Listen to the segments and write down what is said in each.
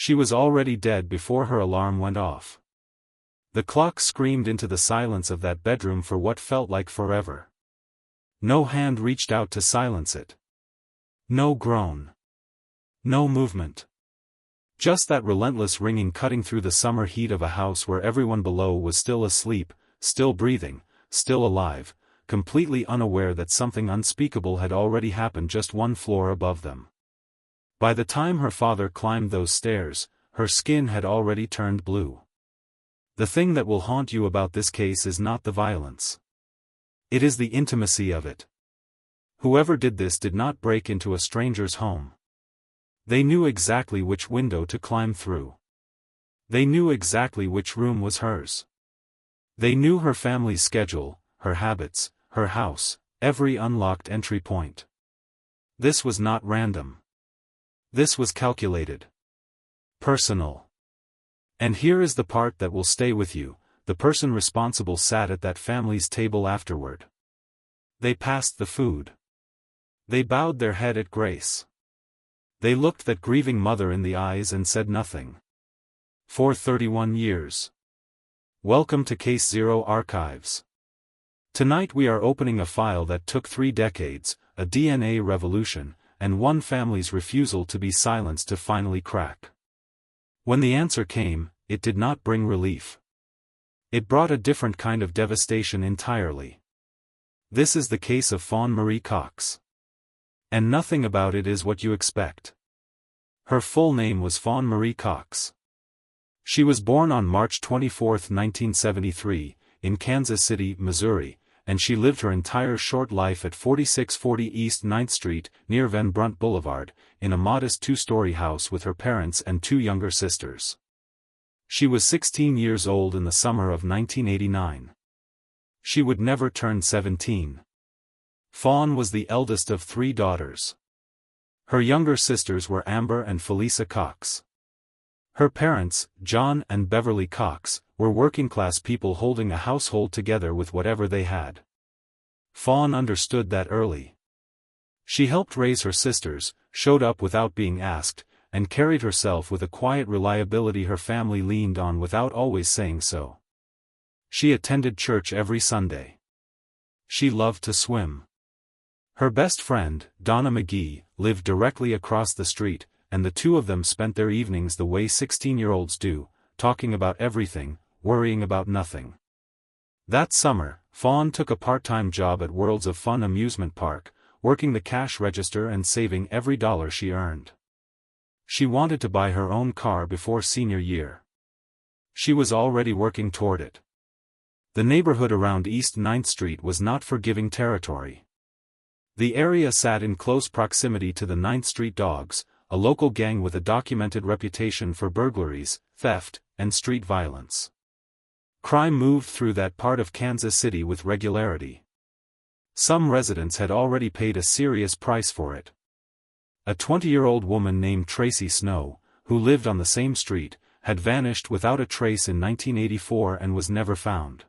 She was already dead before her alarm went off. The clock screamed into the silence of that bedroom for what felt like forever. No hand reached out to silence it. No groan. No movement. Just that relentless ringing cutting through the summer heat of a house where everyone below was still asleep, still breathing, still alive, completely unaware that something unspeakable had already happened just one floor above them. By the time her father climbed those stairs, her skin had already turned blue. The thing that will haunt you about this case is not the violence. It is the intimacy of it. Whoever did this did not break into a stranger's home. They knew exactly which window to climb through. They knew exactly which room was hers. They knew her family's schedule, her habits, her house, every unlocked entry point. This was not random. This was calculated. Personal. And here is the part that will stay with you: the person responsible sat at that family's table afterward. They passed the food. They bowed their head at grace. They looked that grieving mother in the eyes and said nothing. For 31 years. Welcome to CaseZero Archives. Tonight we are opening a file that took 3 decades, a DNA revolution, and one family's refusal to be silenced to finally crack. When the answer came, it did not bring relief. It brought a different kind of devastation entirely. This is the case of Fawn Marie Cox. And nothing about it is what you expect. Her full name was Fawn Marie Cox. She was born on March 24, 1973, in Kansas City, Missouri, and she lived her entire short life at 4640 East 9th Street, near Van Brunt Boulevard, in a modest 2-story house with her parents and 2 younger sisters. She was 16 years old in the summer of 1989. She would never turn 17. Fawn was the eldest of 3 daughters. Her younger sisters were Amber and Felisa Cox. Her parents, John and Beverly Cox, were working-class people holding a household together with whatever they had. Fawn understood that early. She helped raise her sisters, showed up without being asked, and carried herself with a quiet reliability her family leaned on without always saying so. She attended church every Sunday. She loved to swim. Her best friend, Donna McGee, lived directly across the street, and the two of them spent their evenings the way 16-year-olds do, talking about everything, worrying about nothing. That summer, Fawn took a part-time job at Worlds of Fun amusement park, working the cash register and saving every dollar she earned. She wanted to buy her own car before senior year. She was already working toward it. The neighborhood around East 9th Street was not forgiving territory. The area sat in close proximity to the 9th Street Dogs, a local gang with a documented reputation for burglaries, theft, and street violence. Crime moved through that part of Kansas City with regularity. Some residents had already paid a serious price for it. A 20-year-old woman named Tracy Snow, who lived on the same street, had vanished without a trace in 1984 and was never found.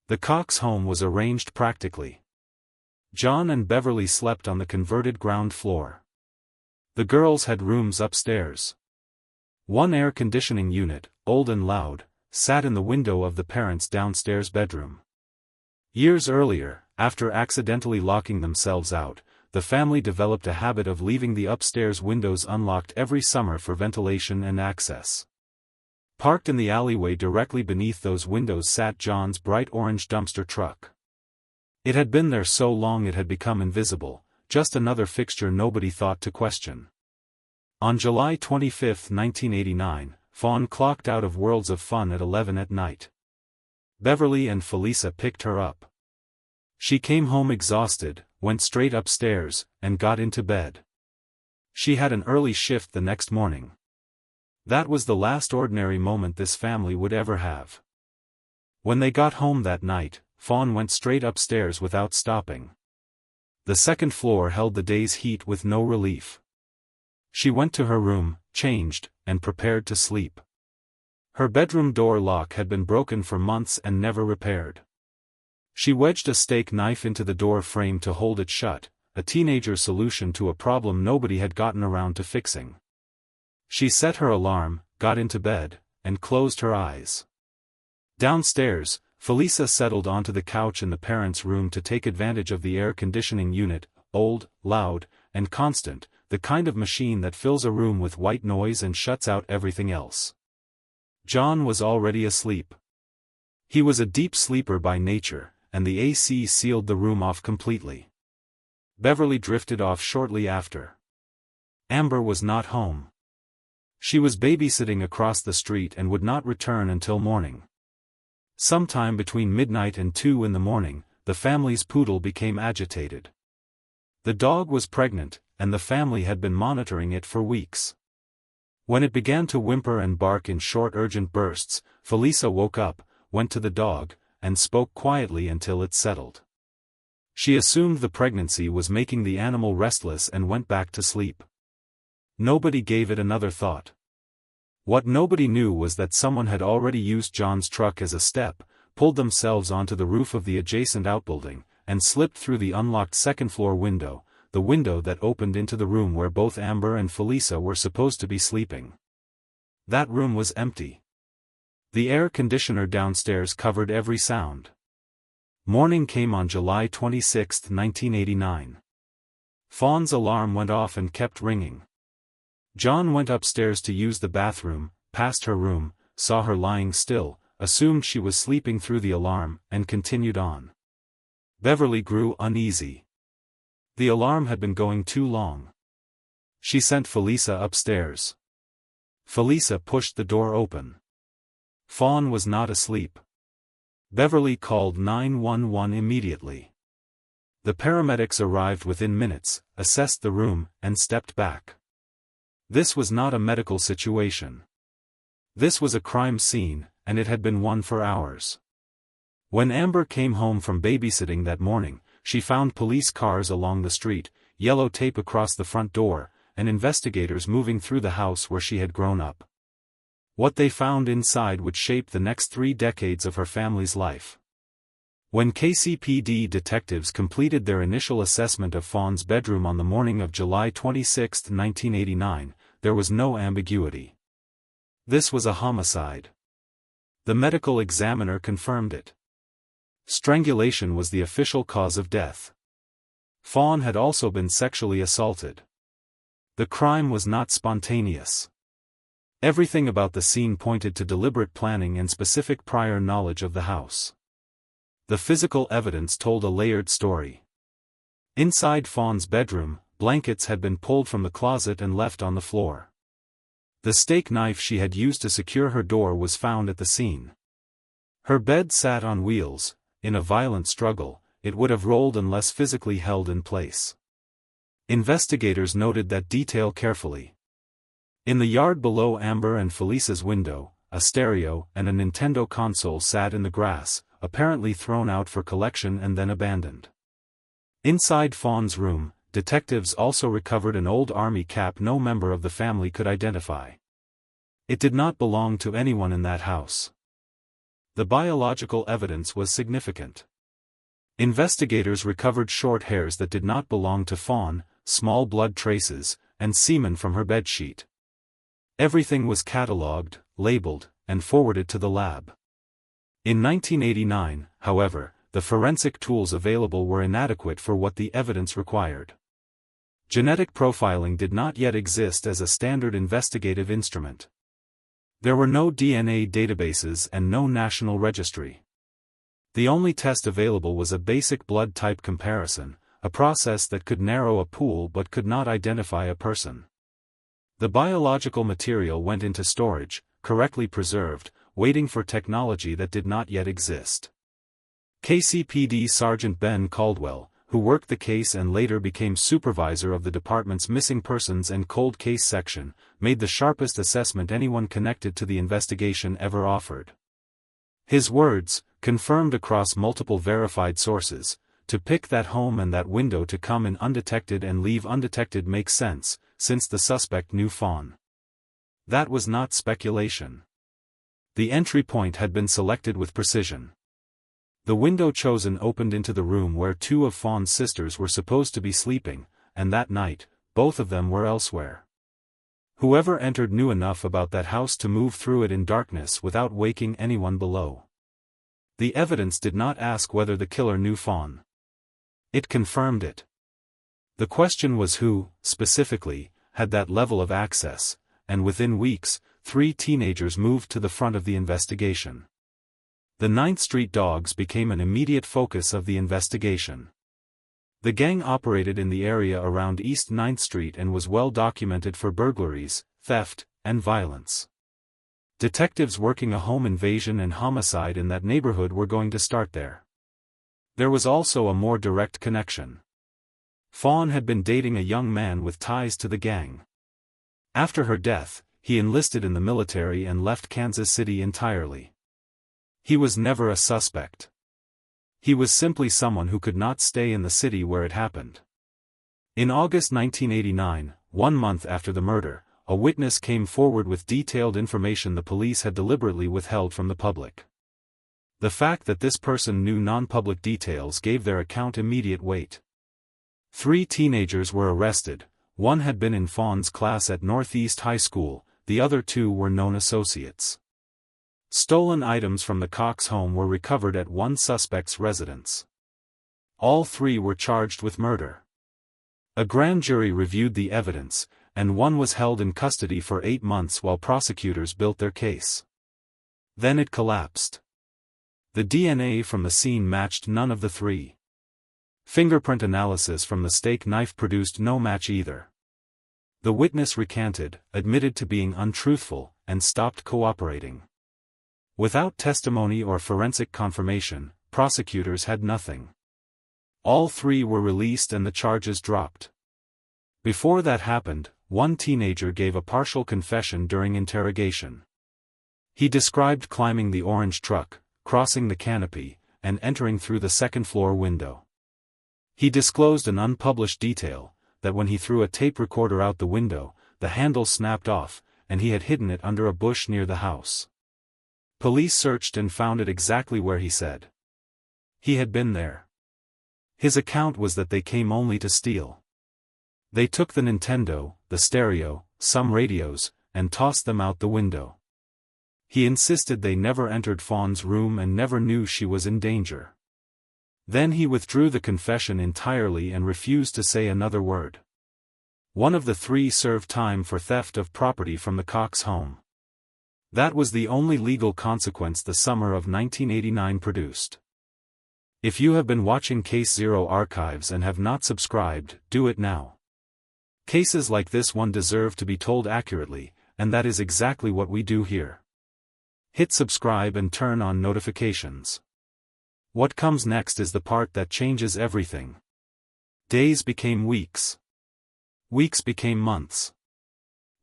The Cox home was arranged practically. John and Beverly slept on the converted ground floor. The girls had rooms upstairs. One air conditioning unit, old and loud, sat in the window of the parents' downstairs bedroom. Years earlier, after accidentally locking themselves out, the family developed a habit of leaving the upstairs windows unlocked every summer for ventilation and access. Parked in the alleyway directly beneath those windows sat John's bright orange dumpster truck. It had been there so long it had become invisible, just another fixture nobody thought to question. On July 25, 1989, Fawn clocked out of Worlds of Fun at 11 at night. Beverly and Felisa picked her up. She came home exhausted, went straight upstairs, and got into bed. She had an early shift the next morning. That was the last ordinary moment this family would ever have. When they got home that night, Fawn went straight upstairs without stopping. The second floor held the day's heat with no relief. She went to her room, changed, and prepared to sleep. Her bedroom door lock had been broken for months and never repaired. She wedged a steak knife into the door frame to hold it shut, a teenager's solution to a problem nobody had gotten around to fixing. She set her alarm, got into bed, and closed her eyes. Downstairs, Felisa settled onto the couch in the parents' room to take advantage of the air conditioning unit, old, loud, and constant, the kind of machine that fills a room with white noise and shuts out everything else. John was already asleep. He was a deep sleeper by nature, and the AC sealed the room off completely. Beverly drifted off shortly after. Amber was not home. She was babysitting across the street and would not return until morning. Sometime between midnight and 2 in the morning, the family's poodle became agitated. The dog was pregnant, and the family had been monitoring it for weeks. When it began to whimper and bark in short urgent bursts, Felisa woke up, went to the dog, and spoke quietly until it settled. She assumed the pregnancy was making the animal restless and went back to sleep. Nobody gave it another thought. What nobody knew was that someone had already used John's truck as a step, pulled themselves onto the roof of the adjacent outbuilding, and slipped through the unlocked second-floor window, the window that opened into the room where both Amber and Felisa were supposed to be sleeping. That room was empty. The air conditioner downstairs covered every sound. Morning came on July 26, 1989. Fawn's alarm went off and kept ringing. John went upstairs to use the bathroom, passed her room, saw her lying still, assumed she was sleeping through the alarm, and continued on. Beverly grew uneasy. The alarm had been going too long. She sent Felisa upstairs. Felisa pushed the door open. Fawn was not asleep. Beverly called 911 immediately. The paramedics arrived within minutes, assessed the room, and stepped back. This was not a medical situation. This was a crime scene, and it had been one for hours. When Amber came home from babysitting that morning, she found police cars along the street, yellow tape across the front door, and investigators moving through the house where she had grown up. What they found inside would shape the next 3 decades of her family's life. When KCPD detectives completed their initial assessment of Fawn's bedroom on the morning of July 26, 1989, there was no ambiguity. This was a homicide. The medical examiner confirmed it. Strangulation was the official cause of death. Fawn had also been sexually assaulted. The crime was not spontaneous. Everything about the scene pointed to deliberate planning and specific prior knowledge of the house. The physical evidence told a layered story. Inside Fawn's bedroom, blankets had been pulled from the closet and left on the floor. The steak knife she had used to secure her door was found at the scene. Her bed sat on wheels. In a violent struggle, it would have rolled unless physically held in place. Investigators noted that detail carefully. In the yard below Amber and Felisa's window, a stereo and a Nintendo console sat in the grass, apparently thrown out for collection and then abandoned. Inside Fawn's room, detectives also recovered an old army cap no member of the family could identify. It did not belong to anyone in that house. The biological evidence was significant. Investigators recovered short hairs that did not belong to Fawn, small blood traces, and semen from her bedsheet. Everything was catalogued, labeled, and forwarded to the lab. In 1989, however, the forensic tools available were inadequate for what the evidence required. Genetic profiling did not yet exist as a standard investigative instrument. There were no DNA databases and no national registry. The only test available was a basic blood type comparison, a process that could narrow a pool but could not identify a person. The biological material went into storage, correctly preserved, waiting for technology that did not yet exist. KCPD Sergeant Ben Caldwell, who worked the case and later became supervisor of the department's missing persons and cold case section, made the sharpest assessment anyone connected to the investigation ever offered. His words, confirmed across multiple verified sources, "To pick that home and that window to come in undetected and leave undetected makes sense, since the suspect knew Fawn." That was not speculation. The entry point had been selected with precision. The window chosen opened into the room where 2 of Fawn's sisters were supposed to be sleeping, and that night, both of them were elsewhere. Whoever entered knew enough about that house to move through it in darkness without waking anyone below. The evidence did not ask whether the killer knew Fawn. It confirmed it. The question was who, specifically, had that level of access, and within weeks, 3 teenagers moved to the front of the investigation. The 9th Street Dogs became an immediate focus of the investigation. The gang operated in the area around East 9th Street and was well documented for burglaries, theft, and violence. Detectives working a home invasion and homicide in that neighborhood were going to start there. There was also a more direct connection. Fawn had been dating a young man with ties to the gang. After her death, he enlisted in the military and left Kansas City entirely. He was never a suspect. He was simply someone who could not stay in the city where it happened. In August 1989, 1 month after the murder, a witness came forward with detailed information the police had deliberately withheld from the public. The fact that this person knew non-public details gave their account immediate weight. 3 teenagers were arrested, 1 had been in Fawn's class at Northeast High School, the other 2 were known associates. Stolen items from the Cox home were recovered at one suspect's residence. All 3 were charged with murder. A grand jury reviewed the evidence, and 1 was held in custody for 8 months while prosecutors built their case. Then it collapsed. The DNA from the scene matched none of the 3. Fingerprint analysis from the steak knife produced no match either. The witness recanted, admitted to being untruthful, and stopped cooperating. Without testimony or forensic confirmation, prosecutors had nothing. All 3 were released and the charges dropped. Before that happened, 1 teenager gave a partial confession during interrogation. He described climbing the orange truck, crossing the canopy, and entering through the second-floor window. He disclosed an unpublished detail, that when he threw a tape recorder out the window, the handle snapped off, and he had hidden it under a bush near the house. Police searched and found it exactly where he said. He had been there. His account was that they came only to steal. They took the Nintendo, the stereo, some radios, and tossed them out the window. He insisted they never entered Fawn's room and never knew she was in danger. Then he withdrew the confession entirely and refused to say another word. 1 of the 3 served time for theft of property from the Cox home. That was the only legal consequence the summer of 1989 produced. If you have been watching CaseZero Archives and have not subscribed, do it now. Cases like this one deserve to be told accurately, and that is exactly what we do here. Hit subscribe and turn on notifications. What comes next is the part that changes everything. Days became weeks. Weeks became months.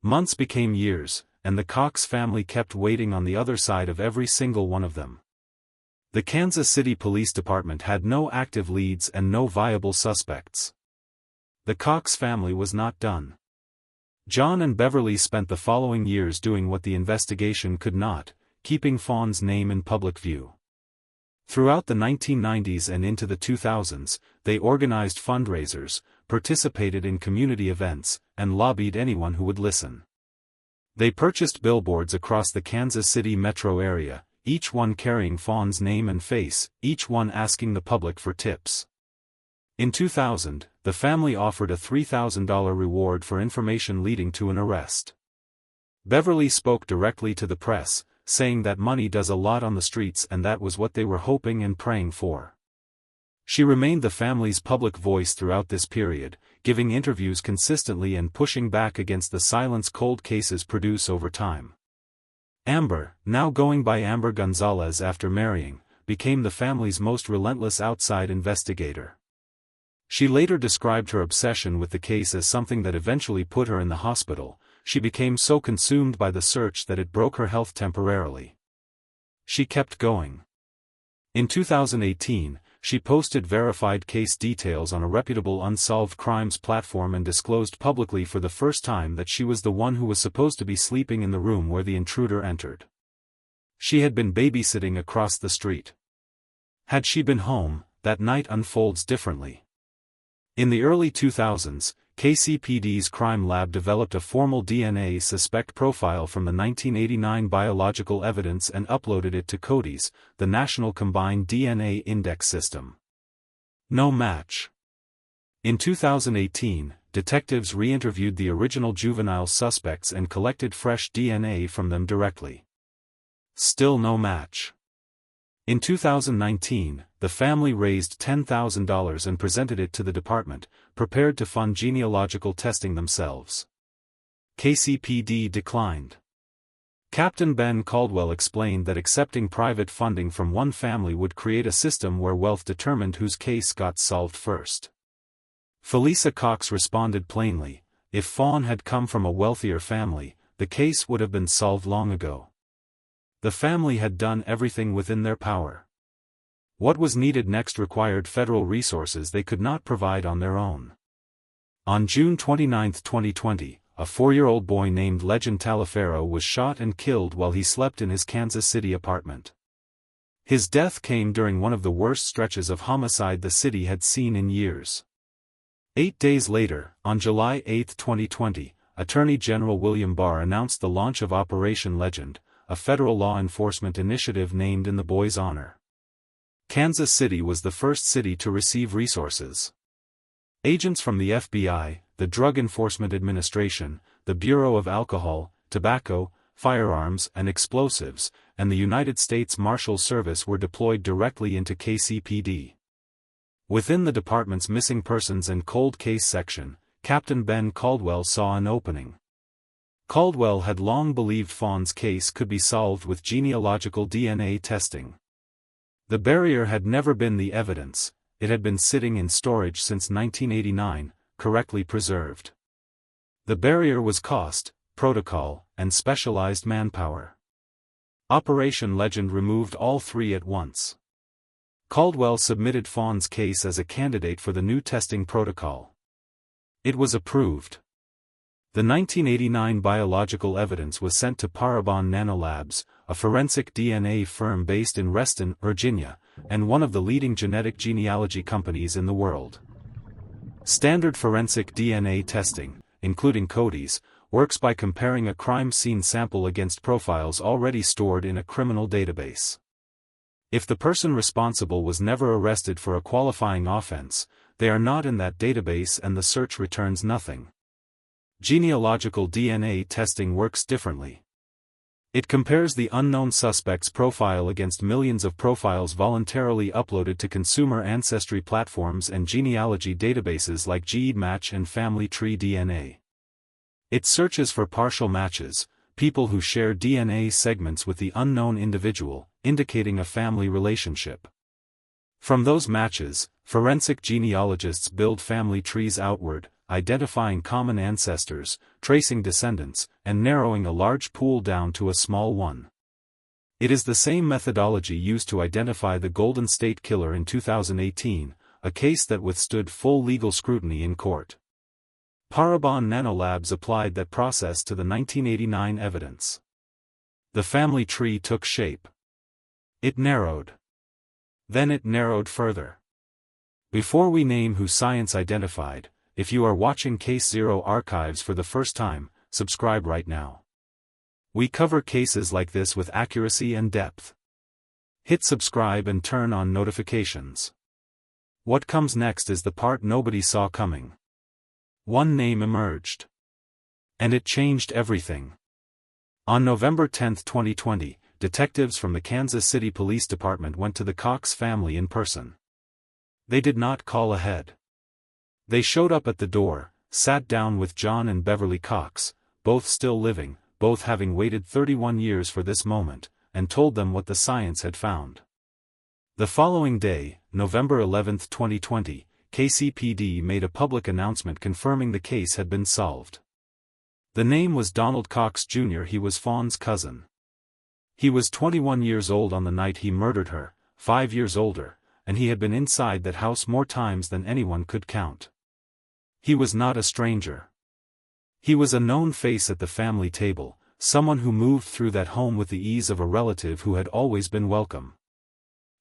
Months became years, and the Cox family kept waiting on the other side of every single one of them. The Kansas City Police Department had no active leads and no viable suspects. The Cox family was not done. John and Beverly spent the following years doing what the investigation could not, keeping Fawn's name in public view. Throughout the 1990s and into the 2000s, they organized fundraisers, participated in community events, and lobbied anyone who would listen. They purchased billboards across the Kansas City metro area, each one carrying Fawn's name and face, each one asking the public for tips. In 2000, the family offered a $3,000 reward for information leading to an arrest. Beverly spoke directly to the press, saying that money does a lot on the streets and that was what they were hoping and praying for. She remained the family's public voice throughout this period, giving interviews consistently and pushing back against the silence cold cases produce over time. Amber, now going by Amber Gonzalez after marrying, became the family's most relentless outside investigator. She later described her obsession with the case as something that eventually put her in the hospital. She became so consumed by the search that it broke her health temporarily. She kept going. In 2018, she posted verified case details on a reputable Unsolved crimes platform and disclosed publicly for the first time that she was the one who was supposed to be sleeping in the room where the intruder entered. She had been babysitting across the street. Had she been home, that night unfolds differently. In the early 2000s, KCPD's crime lab developed a formal DNA suspect profile from the 1989 biological evidence and uploaded it to CODIS, the National Combined DNA Index System. No match. In 2018, detectives re-interviewed the original juvenile suspects and collected fresh DNA from them directly. Still no match. In 2019, the family raised $10,000 and presented it to the department, prepared to fund genealogical testing themselves. KCPD declined. Captain Ben Caldwell explained that accepting private funding from one family would create a system where wealth determined whose case got solved first. Felisa Cox responded plainly, if Fawn had come from a wealthier family, the case would have been solved long ago. The family had done everything within their power. What was needed next required federal resources they could not provide on their own. On June 29, 2020, a 4-year-old boy named Legend Taliaferro was shot and killed while he slept in his Kansas City apartment. His death came during one of the worst stretches of homicide the city had seen in years. 8 days later, on July 8, 2020, Attorney General William Barr announced the launch of Operation Legend, a federal law enforcement initiative named in the boy's honor. Kansas City was the first city to receive resources. Agents from the FBI, the Drug Enforcement Administration, the Bureau of Alcohol, Tobacco, Firearms and Explosives, and the United States Marshal Service were deployed directly into KCPD. Within the department's missing persons and cold case section, Captain Ben Caldwell saw an opening. Caldwell had long believed Fawn's case could be solved with genealogical DNA testing. The barrier had never been the evidence, it had been sitting in storage since 1989, correctly preserved. The barrier was cost, protocol, and specialized manpower. Operation Legend removed all three at once. Caldwell submitted Fawn's case as a candidate for the new testing protocol. It was approved. The 1989 biological evidence was sent to Parabon Nanolabs, a forensic DNA firm based in Reston, Virginia, and one of the leading genetic genealogy companies in the world. Standard forensic DNA testing, including CODIS, works by comparing a crime scene sample against profiles already stored in a criminal database. If the person responsible was never arrested for a qualifying offense, they are not in that database and the search returns nothing. Genealogical DNA testing works differently. It compares the unknown suspect's profile against millions of profiles voluntarily uploaded to consumer ancestry platforms and genealogy databases like GEDmatch and Family Tree DNA. It searches for partial matches, people who share DNA segments with the unknown individual, indicating a family relationship. From those matches, forensic genealogists build family trees outward, identifying common ancestors, tracing descendants, and narrowing a large pool down to a small one. It is the same methodology used to identify the Golden State Killer in 2018, a case that withstood full legal scrutiny in court. Parabon Nanolabs applied that process to the 1989 evidence. The family tree took shape. It narrowed. Then it narrowed further. Before we name who science identified, if you are watching CaseZero Archives for the first time, subscribe right now. We cover cases like this with accuracy and depth. Hit subscribe and turn on notifications. What comes next is the part nobody saw coming. One name emerged. And it changed everything. On November 10, 2020, detectives from the Kansas City Police Department went to the Cox family in person. They did not call ahead. They showed up at the door, sat down with John and Beverly Cox, both still living, both having waited 31 years for this moment, and told them what the science had found. The following day, November 11, 2020, KCPD made a public announcement confirming the case had been solved. The name was Donald Cox Jr. He was Fawn's cousin. He was 21 years old on the night he murdered her, 5 years older, and he had been inside that house more times than anyone could count. He was not a stranger. He was a known face at the family table, someone who moved through that home with the ease of a relative who had always been welcome.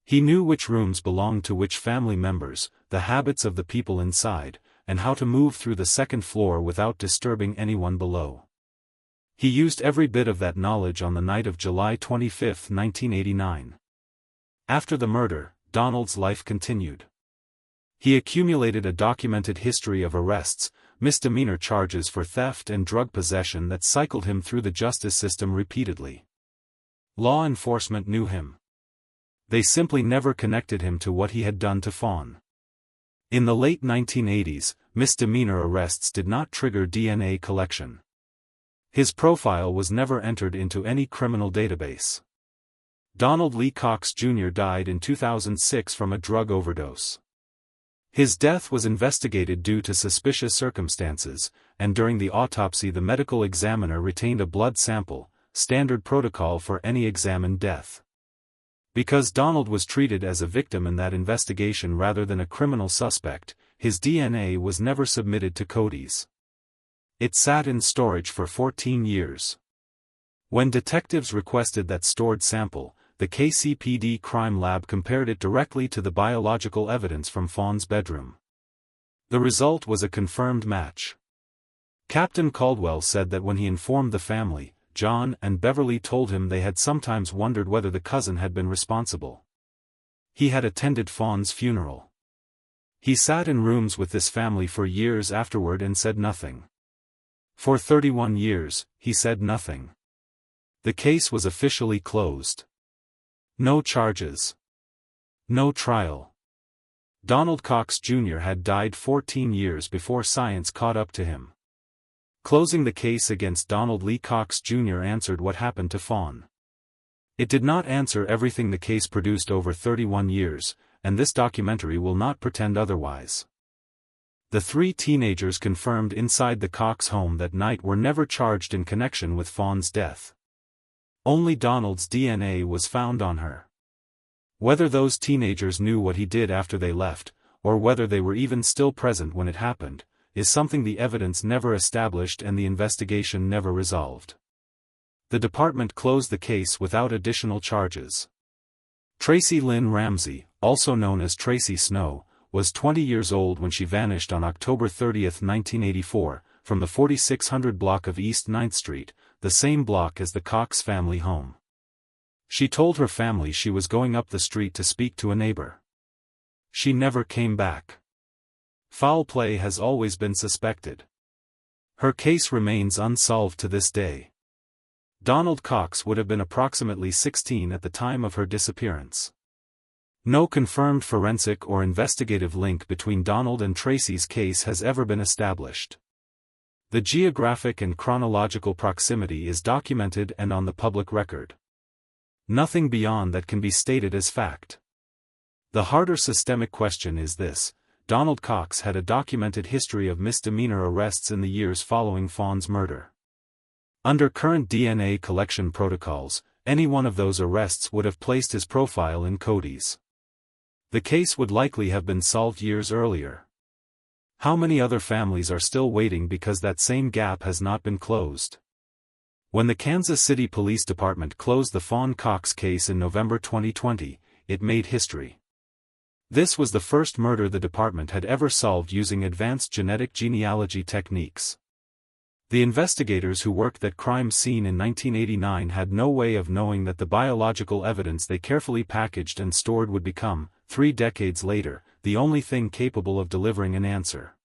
He knew which rooms belonged to which family members, the habits of the people inside, and how to move through the second floor without disturbing anyone below. He used every bit of that knowledge on the night of July 25, 1989. After the murder, Donald's life continued. He accumulated a documented history of arrests, misdemeanor charges for theft and drug possession that cycled him through the justice system repeatedly. Law enforcement knew him. They simply never connected him to what he had done to Fawn. In the late 1980s, misdemeanor arrests did not trigger DNA collection. His profile was never entered into any criminal database. Donald Lee Cox Jr. died in 2006 from a drug overdose. His death was investigated due to suspicious circumstances, and during the autopsy the medical examiner retained a blood sample, standard protocol for any examined death. Because Donald was treated as a victim in that investigation rather than a criminal suspect, his DNA was never submitted to Cody's. It sat in storage for 14 years. When detectives requested that stored sample, the KCPD crime lab compared it directly to the biological evidence from Fawn's bedroom. The result was a confirmed match. Captain Caldwell said that when he informed the family, John and Beverly told him they had sometimes wondered whether the cousin had been responsible. He had attended Fawn's funeral. He sat in rooms with this family for years afterward and said nothing. For 31 years, he said nothing. The case was officially closed. No charges. No trial. Donald Cox Jr. had died 14 years before science caught up to him. Closing the case against Donald Lee Cox Jr. answered what happened to Fawn. It did not answer everything the case produced over 31 years, and this documentary will not pretend otherwise. The three teenagers confirmed inside the Cox home that night were never charged in connection with Fawn's death. Only Donald's DNA was found on her. Whether those teenagers knew what he did after they left, or whether they were even still present when it happened, is something the evidence never established and the investigation never resolved. The department closed the case without additional charges. Tracy Lynn Ramsey, also known as Tracy Snow, was 20 years old when she vanished on October 30, 1984, from the 4600 block of East 9th Street, the same block as the Cox family home. She told her family she was going up the street to speak to a neighbor. She never came back. Foul play has always been suspected. Her case remains unsolved to this day. Donald Cox would have been approximately 16 at the time of her disappearance. No confirmed forensic or investigative link between Donald and Tracy's case has ever been established. The geographic and chronological proximity is documented and on the public record. Nothing beyond that can be stated as fact. The harder systemic question is this: Donald Cox had a documented history of misdemeanor arrests in the years following Fawn's murder. Under current DNA collection protocols, any one of those arrests would have placed his profile in Cody's. The case would likely have been solved years earlier. How many other families are still waiting because that same gap has not been closed? When the Kansas City Police Department closed the Fawn Cox case in November 2020, it made history. This was the first murder the department had ever solved using advanced genetic genealogy techniques. The investigators who worked that crime scene in 1989 had no way of knowing that the biological evidence they carefully packaged and stored would become, 3 decades later, the only thing capable of delivering an answer.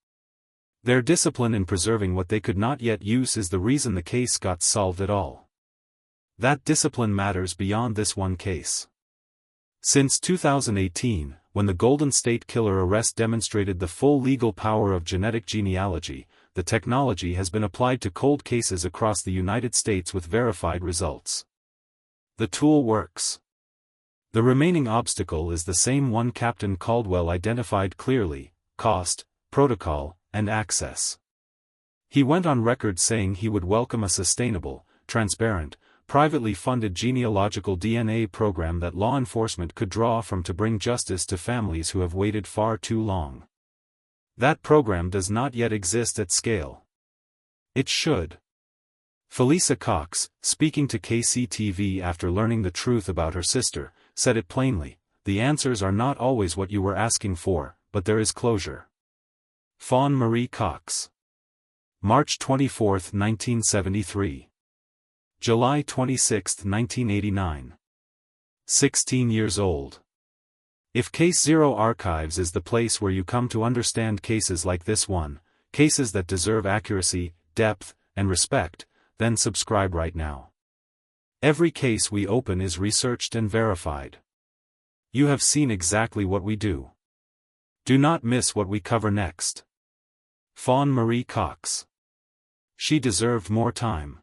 Their discipline in preserving what they could not yet use is the reason the case got solved at all. That discipline matters beyond this one case. Since 2018, when the Golden State Killer arrest demonstrated the full legal power of genetic genealogy, the technology has been applied to cold cases across the United States with verified results. The tool works. The remaining obstacle is the same one Captain Caldwell identified clearly: cost, protocol, and access. He went on record saying he would welcome a sustainable, transparent, privately funded genealogical DNA program that law enforcement could draw from to bring justice to families who have waited far too long. That program does not yet exist at scale. It should. Felisa Cox, speaking to KCTV after learning the truth about her sister, said it plainly: "The answers are not always what you were asking for, but there is closure." Fawn Marie Cox. March 24, 1973. July 26, 1989. 16 years old. If CaseZero Archives is the place where you come to understand cases like this one, cases that deserve accuracy, depth, and respect, then subscribe right now. Every case we open is researched and verified. You have seen exactly what we do. Do not miss what we cover next. Fawn Marie Cox. She deserved more time.